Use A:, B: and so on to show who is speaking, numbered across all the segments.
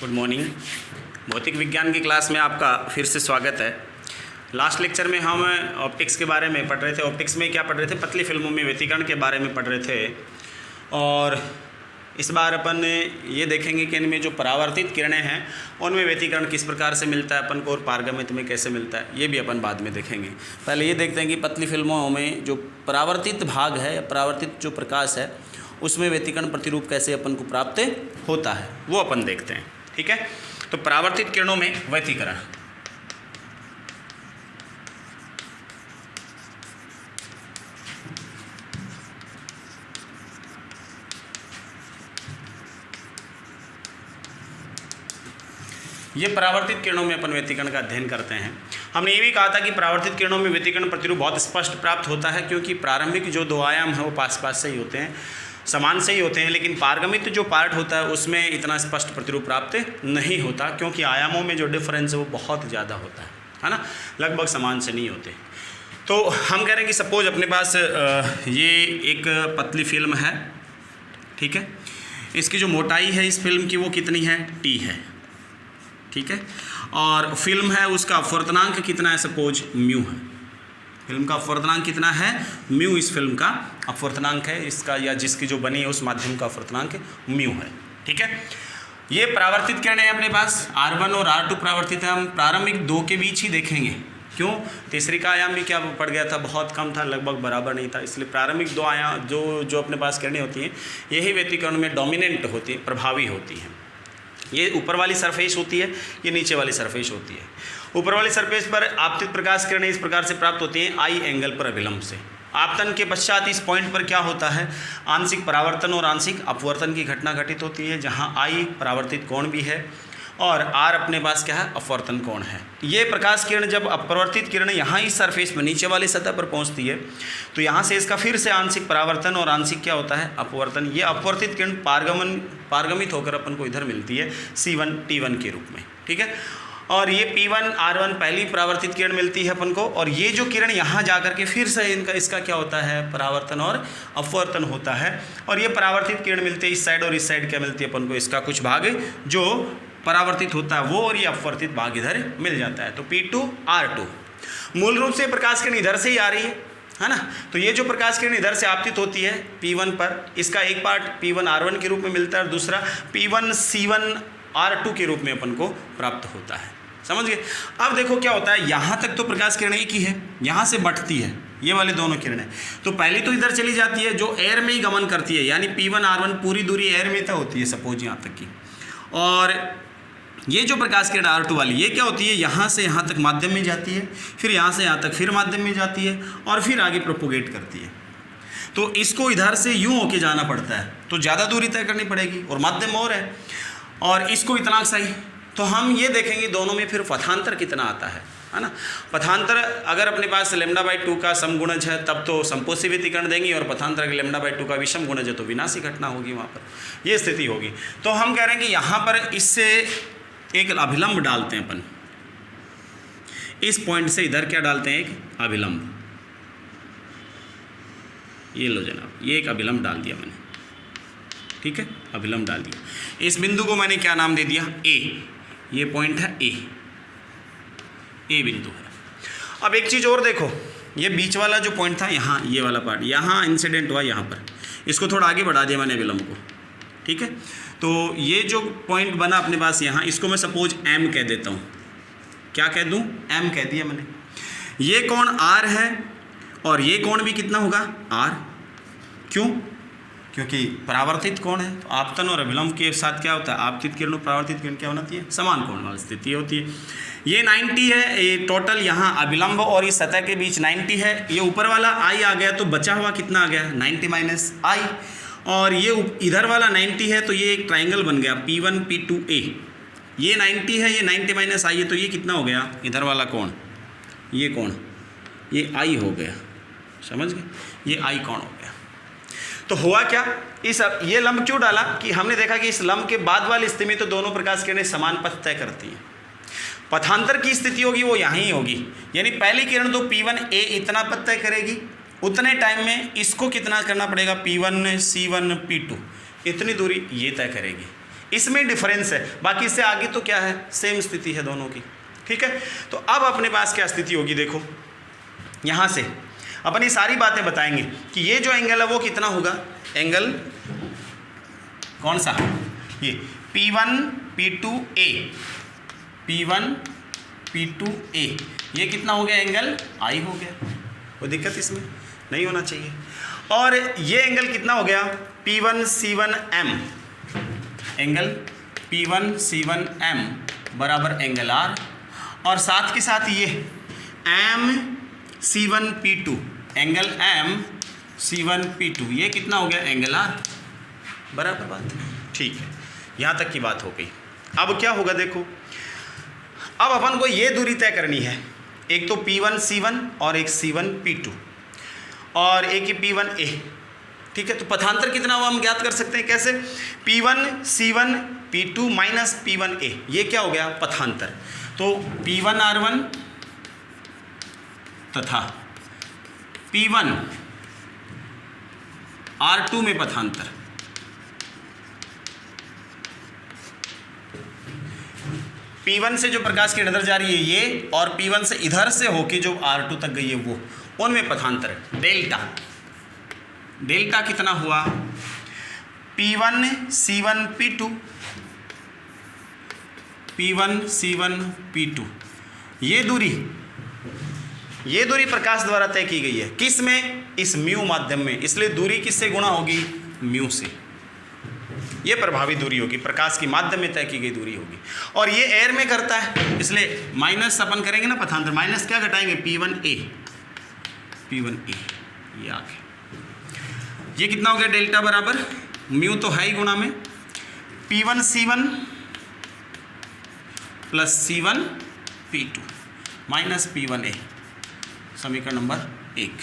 A: Good morning. भौतिक विज्ञान की क्लास में आपका फिर से स्वागत है। लास्ट लेक्चर में हम ऑप्टिक्स के बारे में पढ़ रहे थे। ऑप्टिक्स में क्या पढ़ रहे थे? पतली फिल्मों में व्यतिकरण के बारे में पढ़ रहे थे। और इस बार अपन ये देखेंगे कि इनमें जो परावर्तित किरणें हैं उनमें व्यतिकरण किस प्रकार से मिलता है अपन को, और पारगम्यत में कैसे मिलता है, ये भी अपन बाद में देखेंगे। पहले ये देखते हैं कि पतली फिल्मों में जो परावर्तित भाग है, परावर्तित जो प्रकाश है, उसमें व्यतिकरण प्रतिरूप कैसे अपन को प्राप्त होता है वो अपन देखते हैं। ठीक है, तो परावर्तित किरणों में व्यतिकरण। ये परावर्तित किरणों में अपन व्यतिकरण का अध्ययन करते हैं। हमने ये भी कहा था कि परावर्तित किरणों में व्यतिकरण प्रतिरूप बहुत स्पष्ट प्राप्त होता है, क्योंकि प्रारंभिक जो दो आयाम है वो पास पास से ही होते हैं, समान से ही होते हैं, लेकिन पारगमित जो पार्ट होता है उसमें इतना स्पष्ट प्रतिरूप प्राप्त नहीं होता, क्योंकि आयामों में जो डिफरेंस है वो बहुत ज़्यादा होता है ना, लगभग समान से नहीं होते। तो हम कह रहे हैं कि सपोज अपने पास ये एक पतली फिल्म है, ठीक है, इसकी जो मोटाई है इस फिल्म की वो कितनी है? टी है, ठीक है, और फिल्म है उसका अपवर्तनांक कितना है? सपोज म्यू है। फिल्म का अपवर्तनांक कितना है? म्यू इस फिल्म का अपवर्तनांक है, इसका या जिसकी जो बनी है उस माध्यम का अपवर्तनांक म्यू है। ठीक है, ये परावर्तित किरणें हैं अपने पास। R1 और R2 परावर्तित है। हम प्रारंभिक दो के बीच ही देखेंगे, क्यों? तीसरी का आयाम भी क्या पड़ गया था? बहुत कम था, लगभग बराबर नहीं था, इसलिए प्रारंभिक दो आयाम जो अपने पास किरणें होती हैं यही व्यतिकरण में डोमिनेंट होती है, प्रभावी होती हैं। ये ऊपर वाली सरफेस होती है, ये नीचे वाली सरफेस होती है। ऊपर वाली सरफेस पर आपतित प्रकाश किरणें इस प्रकार से प्राप्त होती हैं आई एंगल पर अभिलंब से। आपतन के पश्चात इस पॉइंट पर क्या होता है? आंशिक परावर्तन और आंशिक अपवर्तन की घटना घटित होती है, जहां आई परावर्तित कोण भी है और आर अपने पास क्या है? अपवर्तन कोण है। ये प्रकाश किरण जब अपवर्तित किरण यहाँ इस सरफेस में नीचे वाली सतह पर पहुँचती है तो यहाँ से इसका फिर से आंशिक परावर्तन और आंशिक क्या होता है? अपवर्तन। ये अपवर्तित किरण पारगमित होकर अपन को इधर मिलती है C1 T1 के रूप में। ठीक है, और ये P1 R1 पहली परावर्तित किरण मिलती है अपन को, और ये जो किरण यहाँ जा करके फिर से इसका क्या होता है? परावर्तन और अपवर्तन होता है। और ये परावर्तित किरण मिलती है इस साइड, और इस साइड क्या मिलती है अपन को? इसका कुछ भाग जो परावर्तित होता है वो, और ये अपवर्तित भाग इधर मिल जाता है। तो P2 R2 मूल रूप से प्रकाश किरण इधर से ही आ रही है ना। तो ये जो प्रकाश किरण इधर से आपतित होती है P1 पर, इसका एक पार्ट P1 R1 के रूप में मिलता है और दूसरा P1 C1 R2 के रूप में अपन को प्राप्त होता है। समझ गए? अब देखो क्या होता है, यहाँ तक तो प्रकाश किरण एक ही है, यहाँ से बढ़ती है ये वाले दोनों किरणें, तो पहली तो इधर चली जाती है जो एयर में ही गमन करती है, यानी P1 R1 पूरी दूरी एयर में तय होती है सपोज यहाँ तक की। और ये जो प्रकाश किरण R2 वाली ये क्या होती है? यहाँ से यहाँ तक माध्यम में जाती है, फिर यहाँ से यहाँ तक फिर माध्यम में जाती है, और फिर आगे प्रोपोगेट करती है। तो इसको इधर से यूँ होके जाना पड़ता है, तो ज़्यादा दूरी तय करनी पड़ेगी, और माध्यम और है, और इसको इतना सही। तो हम ये देखेंगे दोनों में फिर पथांतर कितना आता है ना। पथांतर अगर अपने पास λ/2 का समगुणज है तब तो संपोषी व्यतिकरण देंगी, और पथांतर अगर λ/2 का विषम गुणज है तो विनाशी घटना होगी, वहाँ पर ये स्थिति होगी। तो हम कह रहे हैं कि यहाँ पर इससे एक अभिलंब डालते हैं अपन, इस पॉइंट से इधर क्या डालते हैं? एक अभिलंब। ये लो जनाब, ये एक अभिलंब डाल दिया मैंने, ठीक है, अभिलंब डाल दिया। इस बिंदु को मैंने क्या नाम दे दिया? ए। ये पॉइंट है ए बिंदु है। अब एक चीज़ और देखो, ये बीच वाला जो पॉइंट था यहाँ, ये वाला पार्ट यहाँ इंसिडेंट हुआ यहाँ पर, इसको थोड़ा आगे बढ़ा दिया मैंने अभिलंब को, ठीक है। तो ये जो पॉइंट बना अपने पास यहाँ, इसको मैं सपोज M कह देता हूँ। क्या कह दूँ? M कह दिया मैंने। ये कोण R है और ये कोण भी कितना होगा? R। क्यों? क्योंकि परावर्तित कोण है, तो आपतन और अभिलंब के साथ क्या होता है? आपतित किरण और परावर्तित किरण क्या होती है? समान कोण वाली स्थिति होती है। ये 90 है, ये टोटल यहाँ अभिलंब और इस सतह के बीच 90 है। ये ऊपर वाला I आ गया, तो बचा हुआ कितना आ गया? 90 - I। और ये इधर वाला 90 है, तो ये एक ट्राइंगल बन गया P1 P2A। ये 90 है, ये 90 - I है, तो ये कितना हो गया? इधर वाला कोण, ये कोण, ये I हो गया। समझ गए? ये I कोण हो गया। तो हुआ क्या? ये लंब क्यों डाला? कि हमने देखा कि इस लंब के बाद वाली स्थिति में तो दोनों प्रकाश किरणें समान पथ तय करती हैं। पथांतर की स्थिति होगी वो यहाँ ही होगी, यानी पहली किरण तो P1A इतना पथ तय करेगी, उतने टाइम में इसको कितना करना पड़ेगा? P1 C1 P2 इतनी दूरी ये तय करेगी। इसमें डिफरेंस है, बाकी इससे आगे तो क्या है, सेम स्थिति है दोनों की। ठीक है, तो अब अपने पास क्या स्थिति होगी, देखो यहाँ से अपन ये सारी बातें बताएंगे कि ये जो एंगल है वो कितना होगा, एंगल कौन सा, ये P1 P2A, P1 P2A, ये कितना हो गया, एंगल I हो गया, कोई दिक्कत इसमें नहीं होना चाहिए। और ये एंगल कितना हो गया, P1 C1M, angle P1 C1M बराबर एंगल R, और साथ के साथ ये M C1 P2, angle M C1 P2, ये कितना हो गया, एंगल R, बराबर बात। ठीक है, यहाँ तक की बात हो गई। अब क्या होगा, देखो अब अपन को ये दूरी तय करनी है, एक तो P1 C1 और एक C1 P2 और एक ही P1 A। ठीक है, तो पथांतर कितना हुआ हम ज्ञात कर सकते हैं, कैसे, P1 C1 P2 minus P1 A, ये क्या हो गया, पथांतर। तो P1 R1 तथा P1 R2 में पथांतर, P1 से जो प्रकाश किरण इधर जा रही है ये, और P1 से इधर से होके जो R2 तक गई है वो, उनमें पथांतर है डेल्टा। डेल्टा कितना हुआ, P1 C1 P2, P1 C1 P2, ये दूरी प्रकाश द्वारा तय की गई है, किस में, इस म्यू माध्यम में, इसलिए दूरी किससे गुणा होगी, म्यू से। ये प्रभावी दूरी होगी, प्रकाश की माध्यम में तय की गई दूरी होगी। और ये एयर में करता है, इसलिए माइनस अपन करेंगे ना पथांतर, माइनस क्या घटाएंगे, P1A, ये आ गया, ये कितना हो गया, डेल्टा बराबर म्यू तो है ही गुणा में P1 C1 plus C1 P2 minus P1A, समीकरण नंबर 1।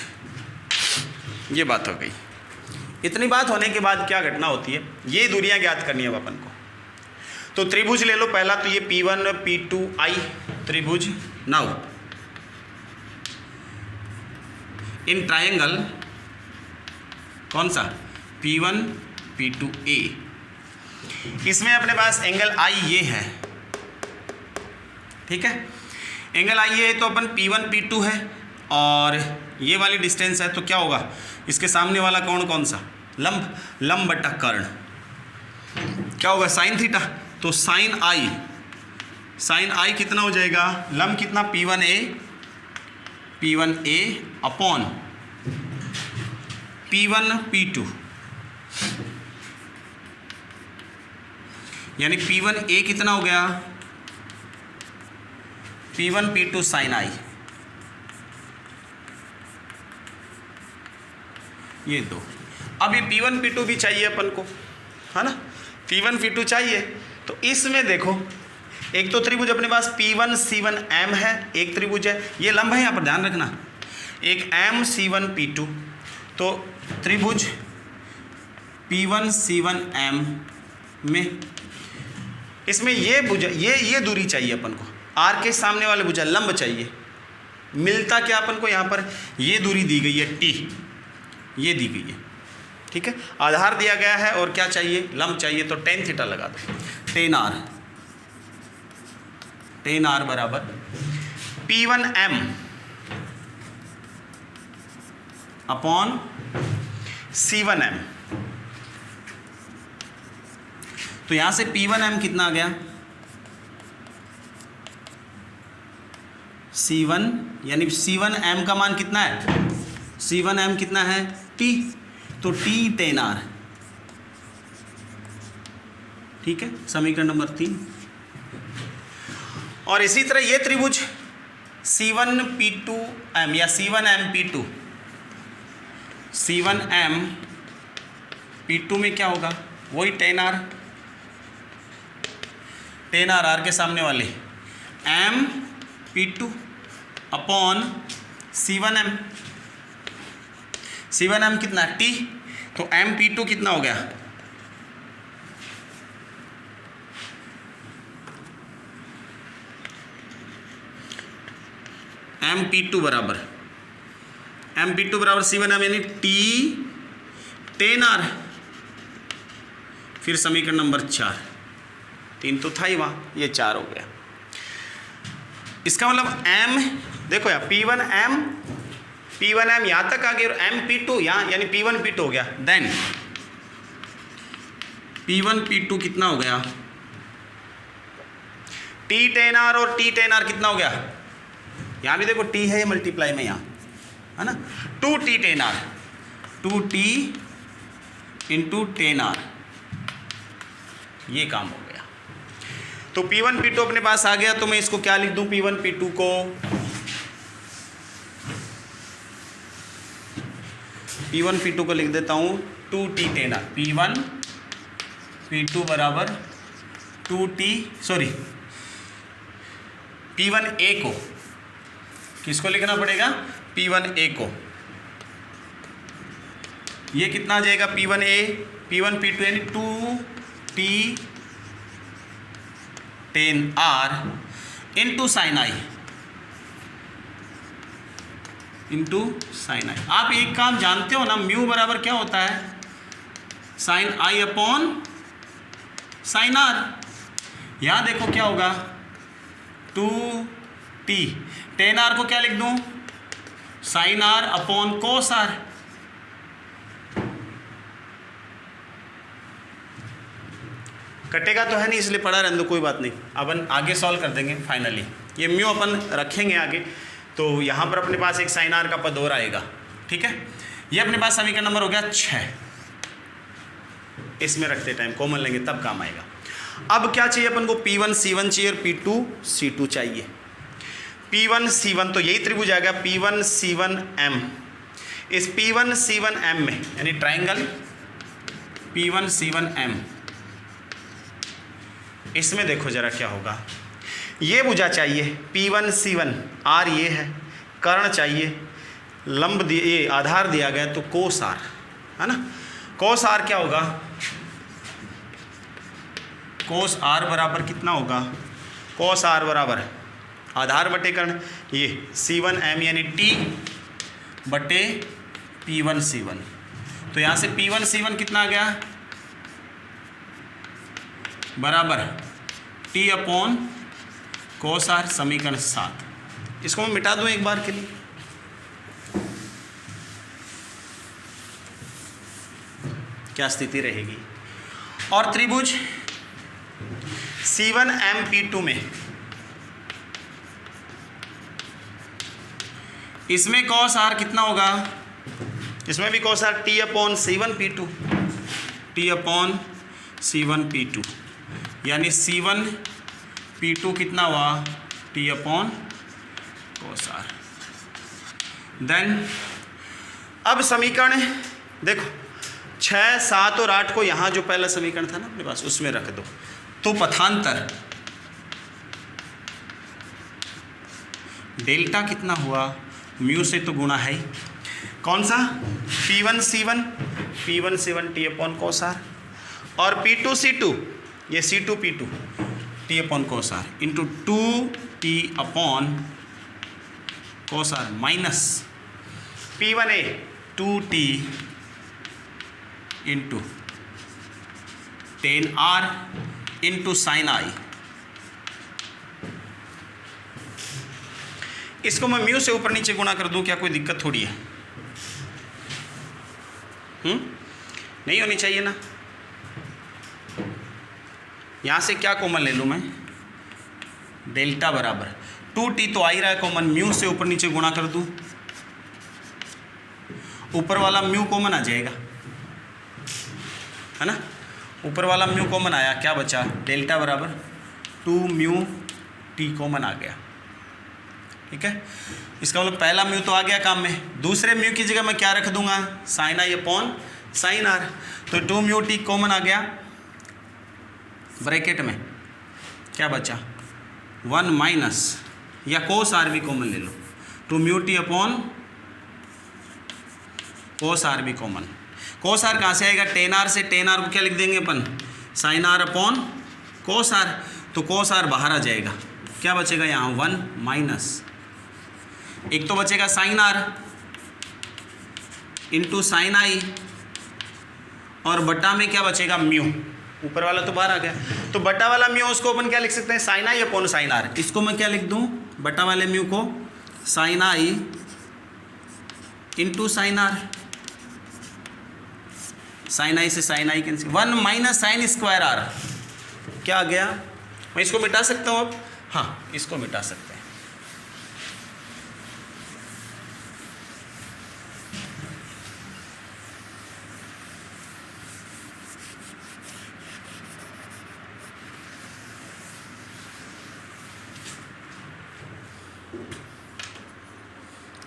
A: ये बात हो गई। इतनी बात होने के बाद क्या घटना होती है, ये दूरियां ज्ञात करनी है अपन को। तो त्रिभुज ले लो पहला, तो ये P1 P2I त्रिभुज। नाउ इन ट्रायंगल कौन सा, P1 P2A, इसमें अपने पास एंगल I ये है। ठीक है, एंगल I ये है, तो अपन P1 P2 है और ये वाली डिस्टेंस है, तो क्या होगा, इसके सामने वाला कोण कौन सा, लंब बटा कर्ण, क्या होगा, साइन थीटा। तो साइन आई कितना हो जाएगा, लंब कितना, P1A अपॉन P1 P2, यानी P1A कितना हो गया, P1 P2 साइन आई, ये दो। अब ये P1 P2 भी चाहिए अपन को, है ना, P1 P2 चाहिए। तो इसमें देखो, एक तो त्रिभुज अपने पास P1 C1 M है, एक त्रिभुज है, ये लंब है, यहाँ पर ध्यान रखना, एक M C1 P2, तो त्रिभुज P1 C1 M में इसमें ये भुजा, ये दूरी चाहिए अपन को, R के सामने वाले भुजा लंब चाहिए। मिलता क्या अपन को, यहाँ पर ये दूरी दी गई है T, ये दी गई है। ठीक है, आधार दिया गया है और क्या चाहिए, लंब चाहिए, तो टेन थीटा लगा दो, टेन आर बराबर P1M अपॉन C1M। तो यहां से P1M कितना आ गया, C1, यानी C1M का मान कितना है, C1M कितना है, T, तो T टेन आर। ठीक है, समीकरण नंबर 3। और इसी तरह ये त्रिभुज C1 P2M या C1M P2, C1M P2 में क्या होगा, वही टेन आर, R के सामने वाले M P2 upon C1M, C1M कितना, T, तो M P2 कितना हो गया, M P2 बराबर C1M, यानी T टेन आर। फिर समीकरण नंबर 4, 3 तो था ही वहाँ, ये 4 हो गया। इसका मतलब m देखो यार P1m यहाँ तक आ गया और MP2 यहाँ, यानी P1 P2 हो गया। देन P1 P2 कितना हो गया, T10R और T10R कितना हो गया, यहाँ भी देखो T है, ये मल्टीप्लाई में यहाँ है ना, 2T10R 2T इंटू 10R, ये काम हो गया। तो P1 P2 अपने पास आ गया, तो मैं इसको क्या लिख दूं, P1 P2 को लिख देता हूं 2T10R, P1 P2 बराबर P1A को किसको लिखना पड़ेगा, P1A को, ये कितना आ जाएगा P1A P1 P2 यानी 2T10R इंटू साइन आई आप एक काम जानते हो ना, म्यू बराबर क्या होता है, साइन आई अपॉन साइन आर। यहाँ देखो क्या होगा 2T 10R को क्या लिख दूँ, sine are upon cos r. कटेगा तो है नहीं, इसलिए पढ़ा रहने दो, कोई बात नहीं, अपन आगे सॉल्व कर देंगे। फाइनली ये म्यू अपन रखेंगे आगे, तो यहाँ पर अपने पास एक साइन आर का पद और आएगा, ठीक है। ये अपने पास समीकरण नंबर हो गया 6, इसमें रखते टाइम कॉमन लेंगे तब काम आएगा। अब क्या चाहिए अपन को, P1 C1 चाहिए और P2 C2 चाहिए। P1 C1 तो यही त्रिभुज आएगा P1 C1 M। इस P1 C1 M में यानी ट्राइंगल P1 C1 M, इसमें देखो जरा क्या होगा, ये भुजा चाहिए P1 C1 R ये है, कर्ण चाहिए, लंब दिए, ये आधार दिया गया तो कोस आर है ना। कोस आर क्या होगा, कोस आर बराबर कितना होगा, कोस आर बराबर आधार बटे कर्ण, ये C1 M यानी T बटे P1 C1। तो यहाँ से P1 C1 कितना आ गया, बराबर T अपॉन कोस आर, समीकरण 7। इसको मैं मिटा दूं एक बार के लिए, क्या स्थिति रहेगी। और त्रिभुज C1 M P2 में इसमें कॉस आर कितना होगा, इसमें भी cos r T upon C1 P2, T upon C1 P2 यानी C1 P2 कितना हुआ, T upon cos r. Then अब समीकरण देखो 6, 7 और 8 को यहाँ जो पहला समीकरण था ना अपने पास उसमें रख दो, तो पथांतर डेल्टा कितना हुआ, म्यू से तो गुणा है ही, कौन सा P1 C1 T upon cos are, और P2 C2 ये C2 P2 T upon cos are into 2T upon cos are minus P1A 2T into 10R into sine I. इसको मैं म्यू से ऊपर नीचे गुणा कर दूं, क्या कोई दिक्कत थोड़ी है, नहीं होनी चाहिए ना। यहाँ से क्या कॉमन ले लूँ मैं, डेल्टा बराबर 2T तो आ ही रहा है कॉमन, म्यू से ऊपर नीचे गुणा कर दूँ, ऊपर वाला म्यू कॉमन आ जाएगा है ना, ऊपर वाला म्यू कॉमन आया, क्या बचा, डेल्टा बराबर 2 म्यू T कॉमन आ गया, ठीक है। इसका मतलब पहला म्यू तो आ गया काम में, दूसरे म्यू की जगह मैं क्या रख दूंगा, साइन आई अपॉन साइन आर, तो 2 म्यू T कॉमन आ गया, ब्रैकेट में क्या बचा 1 माइनस, या कोस आर भी कॉमन ले लो, 2 mu T upon cos are भी कॉमन। कोस आर कहाँ से आएगा, 10R से 10R को क्या लिख देंगे अपन, sine are upon cos R, तो कोस आर बाहर आ जाएगा, क्या बचेगा यहाँ 1 माइनस, एक तो बचेगा साइन आर इंटू साइन आई, और बटा में क्या बचेगा म्यू, ऊपर वाला तो बाहर आ गया, तो बटा वाला म्यू उसको अपन क्या लिख सकते हैं, साइन आई अपॉन साइन आर। इसको मैं क्या लिख दूं, बटा वाले म्यू को sine I into sine R. Sine I से sine I cancel, 1 minus sine square R क्या आ गया। मैं इसको मिटा सकता हूँ अब, हाँ इसको मिटा सकते हैं।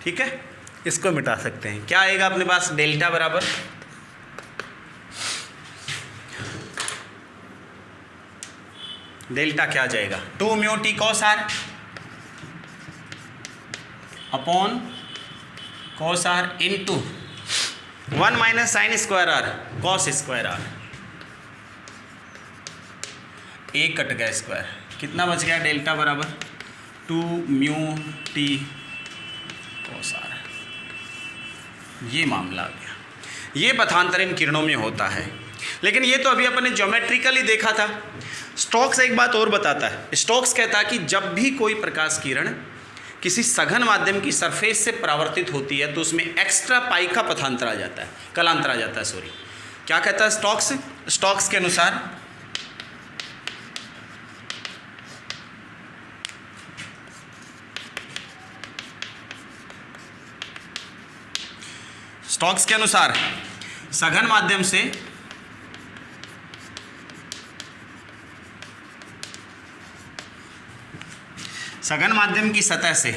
A: ठीक है, इसको मिटा सकते हैं। क्या आएगा अपने पास, डेल्टा बराबर डेल्टा क्या आ जाएगा, 2 mu t cos r upon cos are into 1 minus sine square r cos square r. एक कट गया स्क्वायर, कितना बच गया, डेल्टा बराबर 2 म्यू टी कॉस आर। ये मामला आ गया। ये पथांतरण किरणों में होता है, लेकिन ये तो अभी अपन ने ज्योमेट्रिकली देखा था। स्टोक्स एक बात और बताता है, स्टोक्स कहता है कि जब भी कोई प्रकाश किरण किसी सघन माध्यम की सरफेस से परावर्तित होती है तो उसमें एक्स्ट्रा पाई का पथांतर आ जाता है, कलांतर आ जाता है, सॉरी। क्या कहता है स्टोक्स, स्टोक्स के अनुसार स्टोक्स के अनुसार सघन माध्यम से सघन माध्यम की सतह से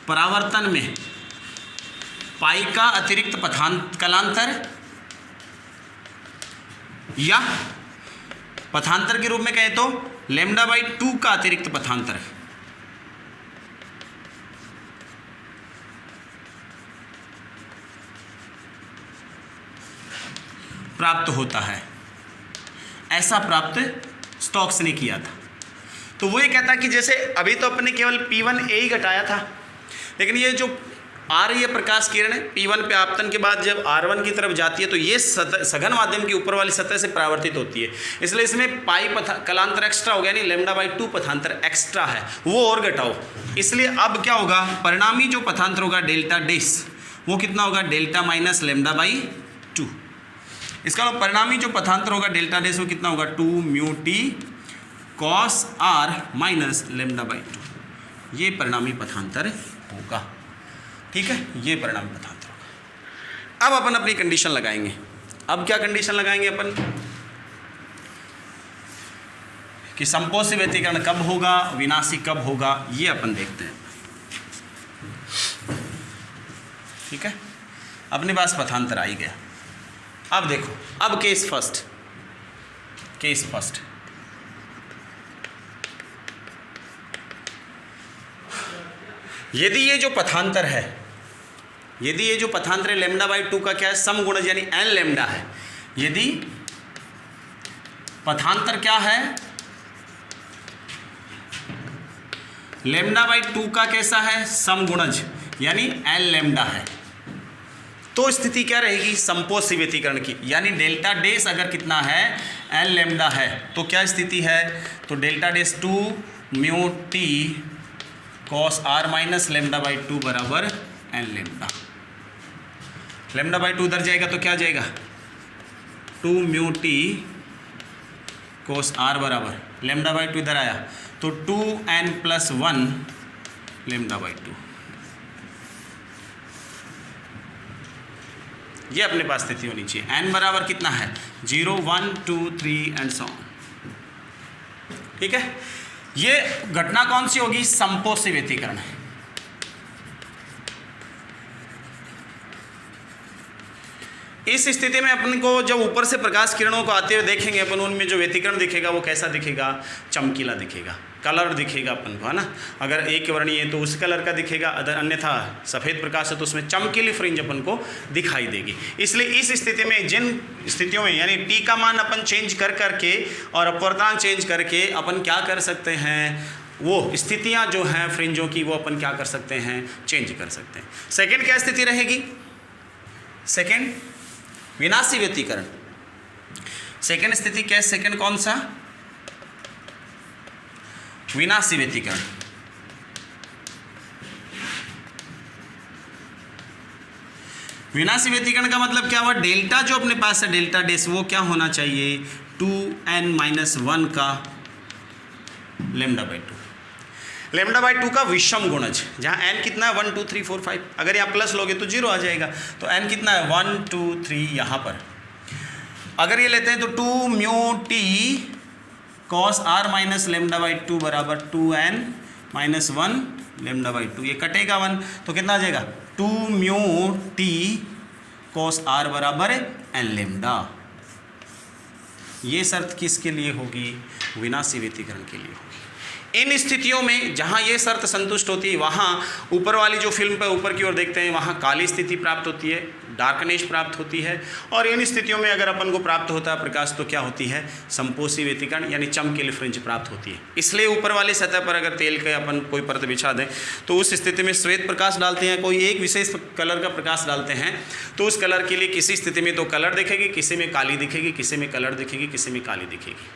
A: परावर्तन में पाई का अतिरिक्त कलांतर या पथांतर के रूप में कहें तो लैम्डा बाई 2 का अतिरिक्त पथांतर प्राप्त होता है। ऐसा प्राप्त स्टोक्स ने किया था। तो वो ये कहता है कि जैसे अभी तो अपने केवल P1 A ही घटाया था, लेकिन ये जो आ रही है प्रकाश किरण P1 पे आपतन के बाद जब R1 की तरफ जाती है तो ये सघन माध्यम की ऊपर वाली सतह से परावर्तित होती है, इसलिए इसमें पाई कलांतर एक्स्ट्रा हो गया, नहीं लैम्डा बाई 2 पथांतर एक्स्ट्रा है, वो और घटाओ। इसलिए अब क्या होगा, परिणामी जो पथांतर होगा डेल्टा डेस वो कितना होगा, डेल्टा माइनस लैम्डा बाई 2। इसका परिणामी जो पथांतर होगा डेल्टा डेस वो कितना होगा, 2 mu t cos are minus lambda by 2। ये परिणामी पथांतर होगा। ठीक है, ये परिणामी पथांतर होगा। अब अपन अपनी कंडीशन लगाएंगे। अब क्या कंडीशन लगाएंगे अपन कि संपोषी व्यतिकरण कब होगा, विनाशी कब होगा, ये अपन देखते हैं। ठीक है, अपने पास पथांतर आ ही गया। अब देखो, अब केस फर्स्ट यदि ये जो पथांतर है, यदि ये जो पथांतर है लैम्डा बाई 2 का क्या है, समगुणज यानी एन लैम्डा है। यदि पथांतर क्या है, लैम्डा बाई 2 का कैसा है, समगुणज यानी एन लैम्डा है, तो स्थिति क्या रहेगी, संपोषी व्यतिकरण की, यानी डेल्टा डेस अगर कितना है, एन लैम्डा है, तो क्या स्थिति है, तो डेल्टा डेस 2 mu t cos are minus lambda by 2 बराबर एन लैम्डा। लैम्डा बाई 2 उधर जाएगा तो क्या आ जाएगा, 2 म्यू टी कॉस आर बराबर लैम्डा बाई 2 इधर आया तो 2n प्लस 1 लैम्डा बाई 2। ये अपने पास स्थिति होनी चाहिए। n बराबर कितना है, 0 1 2 3 एंड सो ऑन। ठीक है, ये घटना कौन सी होगी, संपोषी व्यतिकरण है। इस स्थिति में अपन को जब ऊपर से प्रकाश किरणों को आते हुए देखेंगे अपन, उनमें जो व्यतिकरण दिखेगा वो कैसा दिखेगा, चमकीला दिखेगा, कलर दिखेगा अपन को, है ना। अगर एक वर्णीय है तो उस कलर का दिखेगा, अदर अन्यथा सफ़ेद प्रकाश है तो उसमें चमकीली फ्रिंज अपन को दिखाई देगी। इसलिए इस स्थिति में, जिन स्थितियों में यानी टी का मान अपन चेंज कर करके और अपवर्तनांक चेंज करके अपन क्या कर सकते हैं, वो स्थितियाँ जो हैं फ्रिंजों की वो अपन क्या कर सकते हैं, चेंज कर सकते हैं। सेकेंड क्या स्थिति रहेगी, सेकेंड विनाशी व्यतिकरण। सेकेंड स्थिति क्या है? सेकेंड कौन सा? विनाशी व्यतिकरण। विनाशी व्यतिकरण का मतलब क्या हुआ? डेल्टा जो अपने पास है डेल्टा डेस वो क्या होना चाहिए? 2n-1 का λ/2। λ/2 का विषम गुणज, जहाँ n कितना है 1 2 3 4 5, अगर यहाँ प्लस लोगे तो 0 आ जाएगा। तो n कितना है 1 2 3 यहाँ पर। अगर ये लेते हैं तो 2 μ t cos r माइनस λ/2 बराबर 2n-1 λ/2, ये कटेगा 1 तो कितना आ जाएगा? 2 μ t cos r बराबर n λ। ये शर्त किसके लिए होगी? विनाशी व्यतिकरण के लिए होगी। इन स्थितियों में जहाँ ये शर्त संतुष्ट होती है वहाँ ऊपर वाली जो फिल्म पर ऊपर की ओर देखते हैं वहाँ काली स्थिति प्राप्त होती है, डार्कनेस प्राप्त होती है। और इन स्थितियों में अगर अपन को प्राप्त होता है प्रकाश तो क्या होती है? संपोषी व्यतिकरण यानी चमकीली फ्रिंज प्राप्त होती है। इसलिए ऊपर वाली सतह पर अगर तेल के अपन कोई परत बिछा दें तो उस स्थिति में श्वेत प्रकाश डालते हैं, कोई एक विशेष कलर का प्रकाश डालते हैं तो उस कलर के लिए किसी स्थिति में तो कलर दिखेगी, किसी में काली दिखेगी, किसी में कलर दिखेगी, किसी में काली दिखेगी।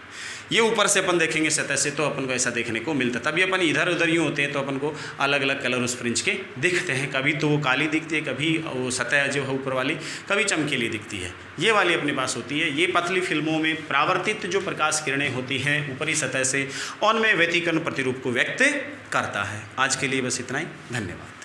A: ये ऊपर से अपन देखेंगे सतह से तो अपन को ऐसा देखने को मिलता है। तभी अपन इधर उधर यूँ होते हैं तो अपन को अलग अलग कलर उस फ्रिंज के दिखते हैं। कभी तो वो काली दिखती है, कभी वो सतह जो है ऊपर वाली कभी चमकीली दिखती है। ये वाली अपने पास होती है। ये पतली फिल्मों में परावर्तित जो प्रकाश किरणें होती हैं ऊपरी सतह से उनमें व्यतिकरण प्रतिरूप को व्यक्त करता है। आज के लिए बस इतना ही, धन्यवाद।